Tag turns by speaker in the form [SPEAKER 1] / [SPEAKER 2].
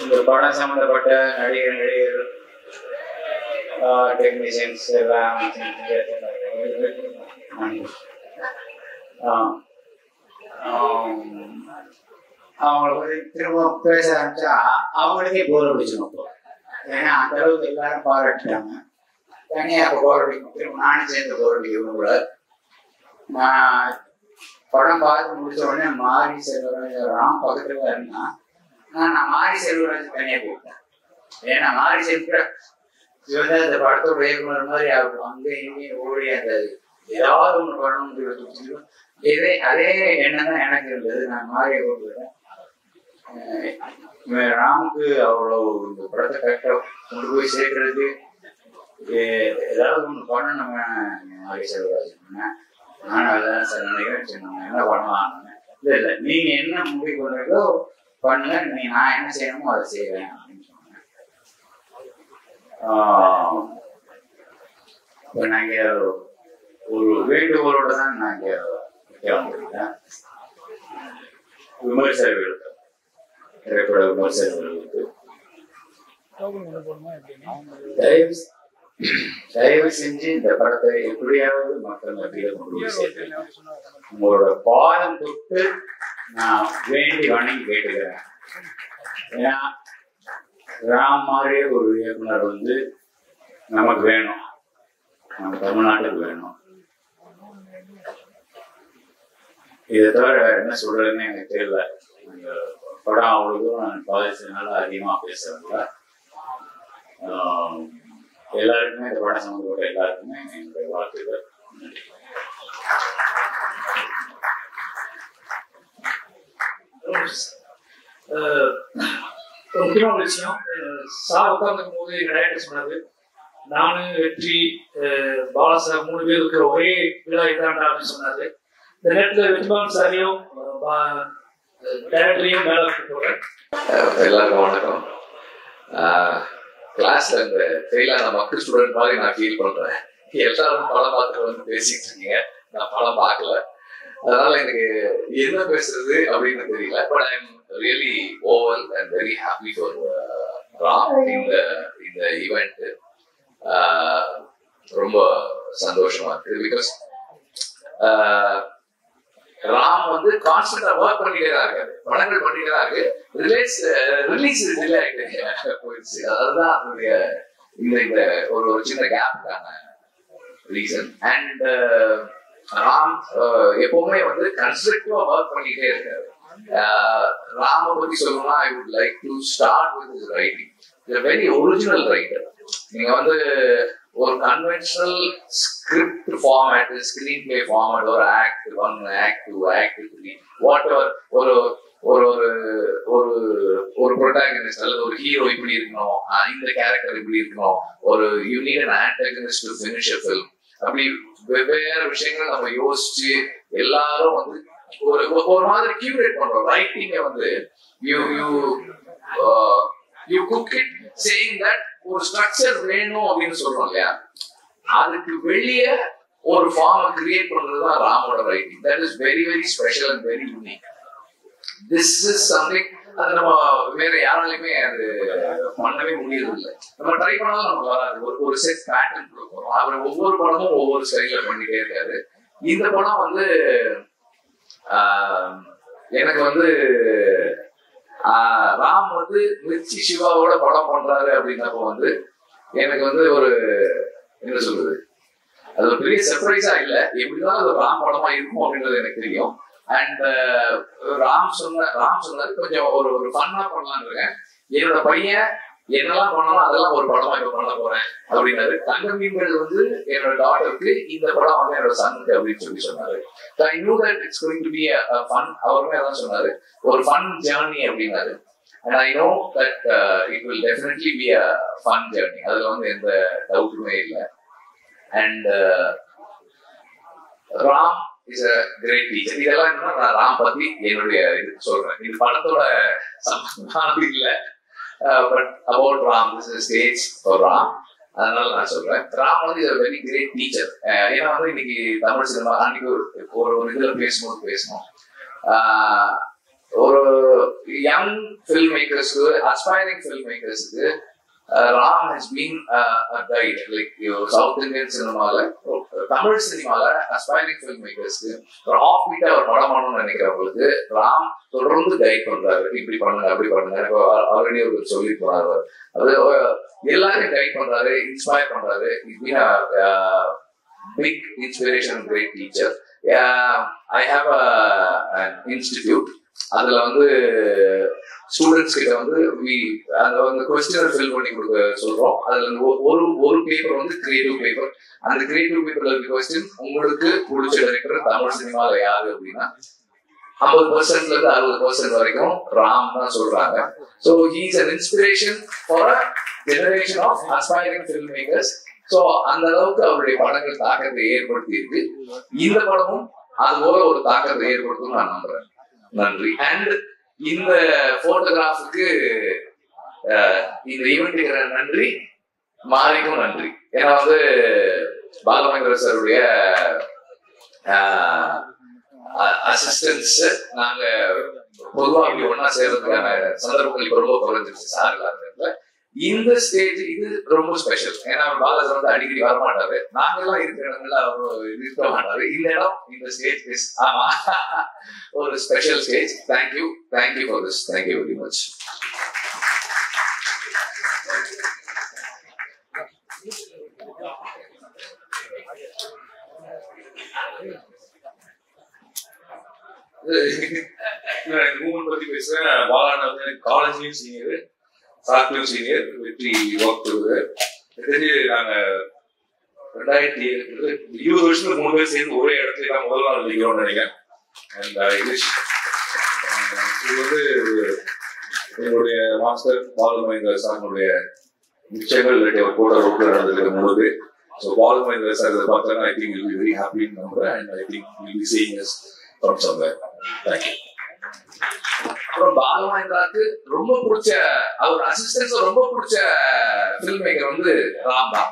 [SPEAKER 1] இந்த படம் சம்பந்தப்பட்ட நடிகர்கள் டெக்னீஷியன்ஸ் எல்லாம் அவங்களுக்கு திரும்ப பேச ஆரம்பிச்சா அவங்களுக்கே போர் அடிச்சிடும். ஏன்னா அந்த அளவுக்கு எல்லாரும் பாராட்டுறாங்க. தனியாக இப்போ போர் அடிக்கும். திரும்ப நானும் சேர்ந்து போர் அடிக்கும் கூட. நான் படம் பார்த்து முடிச்ச உடனே மாரி செல்வராஜ் ராம் பக்கத்துல இருந்தா நான் மாரி செல்வராஜ் தனியாக போயிட்டேன். ஏன்னா மாரி செல்வராஜ் அந்த படத்தோட இயக்குனர் மாதிரி ஆகும். அங்கே இங்கேயும் ஓடி அந்த ஏதாவது ஒன்று பண்ணணும். அதே எண்ணம் தான் எனக்கு இருந்தது. நான் மாறிய போட்டுக்கிறேன். ராமுக்கு அவ்வளோ இந்த படத்தை கரெக்டாக கொண்டு போய் சேர்க்கறதுக்கு ஏதாவது ஒன்று பண்ணணும். மாரி செல்வராஜ் நானும் அதான் சார் நினைக்கிறேன். சரி நம்ம என்ன பண்ணலாம்? இல்லை நீங்க என்ன முடிவு பண்றீங்களோ பண்ணுங்க, நீங்க நான் என்ன செய்யணுமோ அதை செய்வேன் அப்படின்னு சொன்னேன். இப்போ நாங்க ஒரு வேண்டுகோளோட தான் நாங்க கிளம்பிட்டேன். விமர்சகர்களுக்கு திரைப்பட விமர்சகர்களுக்கு தயவு செஞ்சு இந்த படத்தை எப்படியாவது மக்கள் மத்தியில கொண்டு போய் சேர்த்துங்க. உங்களோட பாதம் தொட்டு நான் வேண்டி வணங்கி கேட்டுக்கிறேன். ஏன்னா ராம் மாதிரியே ஒரு இயக்குனர் நமக்கு வேணும், நம்ம தமிழ்நாட்டுக்கு வேணும். இதை தவிர வேற என்ன சொல்றதுன்னு எனக்கு தெரியல. படம் அவ்வளவுக்கும் நான் பாதிச்சதுனால அதிகமா பேசுறேன்ல. எல்லாருக்குமே இந்த படம் சம்பந்தப்பட்ட எல்லாருக்குமே என்னுடைய வாழ்த்துக்கள்.
[SPEAKER 2] முக்கியமான விஷயம், சார் உட்கார்ந்துக்கும் போது எங்க டைரக்டர் சொன்னாரு, நானு வெற்றி பாலாசார் 3 பேர் இருக்கிற ஒரே விழா இதாண்டா அப்படின்னு சொன்னாரு. இந்த நேரத்தில் வெற்றிமான் சாரையும் டைரக்டரையும் மேல போறேன்.
[SPEAKER 3] எல்லாருக்கும் வணக்கம். கிளாஸ்ல இந்த ஃபெயிலான மக்கள் ஸ்டூடெண்ட் மாதிரி நான் ஃபீல் பண்றேன். எல்லாரும் படம் பார்த்துட்டு பேசிட்டு இருக்கீங்க, நான் படம் பார்க்கல. அதனால எனக்கு என்ன பேசுறது அப்படின்னு தெரியல. But I am really over and very happy for Ram இந்த ஈவெண்ட். ரொம்ப சந்தோஷமா இருக்கு. பிகாஸ் ராம் கான்ஸ்டன்டா ஒர்க் பண்ணிட்டே தான் இருக்காரு, படங்கள் பண்ணிட்டே தான் இருக்கு. ரிலீஸ் டிலே ஆகிட்டு போயிடுச்சு. அதுதான் அதனுடைய இந்த ஒரு சின்ன கேப்புக்கான ரீசன். அண்ட் ராம் எப்பவுமே கன்ஸ்ட்ரக்டிவா ஒர்க் பண்ணிட்டே இருக்காரு. ராம பத்தி சொல்லணும்னா I would like to start with his writing. Very original writer. நீங்க ஒரு conventional script format, screen play format, ஒரு act 1, act 2, act 3, what ever, ஒரு ஒரு ஒரு ஒரு ப்ரொட்டாகனிஸ்ட் அல்லது ஒரு ஹீரோ இப்படி இருக்கணும், இந்த கேரக்டர் இப்படி இருக்கணும், ஒரு you need an antagonist to finish a film. அப்படி வெவ்வேறு விஷயங்கள் நம்ம யோசிச்சு எல்லாரும் ஒரு மாதிரி கியூரேட் பண்றோம். Writing you cook it saying that ஒரு ஸ்ட்ரக்சர் வேணும் அப்படின்னு சொல்றோம் இல்லையா, அதுக்கு வெளியே ஒரு ஃபார்ம் கிரியேட் பண்றதுதான் ராமோட writing. That is very very special and very unique. This is something அது நம்ம வேற யாராலையுமே அது பண்ணவே முடியறது இல்லை. நம்ம ட்ரை பண்ணாலும் நமக்கு வராது. ஒரு செட் பேட்டர்ன் கொடுக்கும். அவர் ஒவ்வொரு படமும் ஒவ்வொரு ஸ்டைல பண்ணிட்டே இருக்காரு. இந்த படம் எனக்கு ராம் மிர்ச்சி சிவாவோட படம் பண்றாரு அப்படின்னப்போ எனக்கு ஒரு என்ன சொல்றது, அது ஒரு பெரிய சர்ப்ரைஸா இல்ல. எப்படிதான் அது ராம் படமா இருக்கும் அப்படின்றது எனக்கு தெரியும். அண்ட் ராம் சொன்னாரு கொஞ்சம் ஒரு ஃபன்னா பண்ணலான்னு இருக்கேன். என்னோட பையன் என்னெல்லாம் பண்ணலாம் அதெல்லாம் ஒரு படமா இப்ப பண்ண போறேன் அப்படின்னாரு. தங்க மீன்கள் என்னோட டாட்டருக்கு, இந்த படம் என்னோட சனுக்கு அப்படின்னு சொன்னாரு. I knew that it's going to be a fun. அவருமே அதான் சொன்னாரு, ஒரு ஃபன் ஜேர்னி அப்படின்னாரு. And I know that it will definitely be a fun journey. அதுல எந்த டவுட்டுமே இல்லை. And Ram is a great teacher. இதெல்லாம் என்னன்னா நான் ராம் பத்தி என்னுடைய இது சொல்றேன். இது படத்தோட சம்பந்தமானது இல்லை. But about Ram, this is stage for Ram. அதனால நான் சொல்றேன், Ram is a very great teacher. ஏன்னா இன்னைக்கு தமிழ் சினிமா அன்னைக்கு ஒரு இதுல பேசணும். ஒரு யங் ஃபில்ம் மேக்கர்ஸ்க்கு அஸ்பைரிங் ஃபில்ம் மேக்கர்ஸ்க்கு Ram has been guide. Like South Indian சினிமால தமிழ் சினிமால அஸ்பைரிங் ஃபில்ம் மேக்கர்ஸ்க்கு ஒரு ஆஃப் பீட்டா ஒரு படம் பண்ணணும்னு நினைக்கிறவங்களுக்கு ராம் தொடர்ந்து கைட் பண்றாரு. இப்படி பண்ணுங்க அப்படி பண்ணுங்க. ஆல்ரெடி ஒரு சொல்லி போறாரு. அது எல்லாரையும் கைட் பண்றாரு, இன்ஸ்பயர் பண்றாரு. Big inspiration, great teacher. I have an institute. அதுல வந்து ஸ்டூடெண்ட்ஸ் கிட்ட வந்து அந்த கொஸ்டினர் ஃபில் பண்ணி கொடுக்க சொல்றோம். அதுல ஒரு பேப்பர் வந்து கிரியேட்டிவ் பேப்பர். அந்த கிரியேட்டிவ் பேப்பர்ல இருக்க கொஸ்டின், உங்களுக்கு பிடிச்ச டைரக்டர் தமிழ் சினிமால யாரு அப்படின்னா 50% இருந்து 60% வரைக்கும் ராம் தான் சொல்றாங்க. So he is an inspiration for a generation of aspiring filmmakers. So அந்த அளவுக்கு அவருடைய படங்கள் தாக்கத்தை ஏற்படுத்தி இருக்கு. இந்த படமும் அது போல ஒரு தாக்கத்தை ஏற்படுத்தும் நான் நம்புறேன். நன்றி. அண்ட் இந்த போட்டோகிராஃபுக்கு இந்த ஈவெண்ட்டுக்கு நன்றி, மாரிக்கும் நன்றி. ஏன்னா வந்து பாலமகேந்திர சாருடைய அசிஸ்டன்ஸ் நாங்க பொதுவாக அப்படி ஒன்னா சேர்றதுக்கான சந்தர்ப்பங்கள் இப்ப ரொம்ப குறைஞ்சிருச்சு சார் இல்லாத. இந்த ஸ்டேஜ் இது ரொம்ப ஸ்பெஷல். ஏன்னா பாலாஜர் வந்து அடிக்கடி வரமாட்டாரு. நாங்கெல்லாம் இருக்கிற இடங்கள்ல அவர் இருக்க மாட்டாரு. இந்த இடம், இந்த ஸ்டேஜ் ஆமா ஒரு special stage. Thank you for this. Thank you very much.
[SPEAKER 4] Moment பத்தி பேசுறேன். பாலான வந்து காலேஜ்லயும் சீனியர், சாக்லையும் சீனியர், வெற்றி ஒர்க் பண்ணுது. நாங்க 2020 வருஷத்துக்கு 3 பேர் சேர்ந்து ஒரே இடத்துல தான் முதல் நாள் நினைக்கிறோம்னு நினைக்கிறேன். இது வந்து எங்களுடைய மாஸ்டர் பாலமகேந்திர சாருடைய நிச்சயங்கள் ஒரு கூட ரோட்ல நடந்திருக்கிற 3 பேர். ஸோ பாலமகேந்திர சார் இதை பார்த்தா I think will be very ஹாப்பின்னு நம்புறேன். And I think will be seeing us from somewhere. Thank you.
[SPEAKER 3] அப்புறம் பாலமகேந்திராக்கு ரொம்ப பிடிச்ச, அவர் அசிஸ்டன்ஸ் ரொம்ப பிடிச்ச ஃபில்ம் மேக்கர் வந்து ராம் தான்.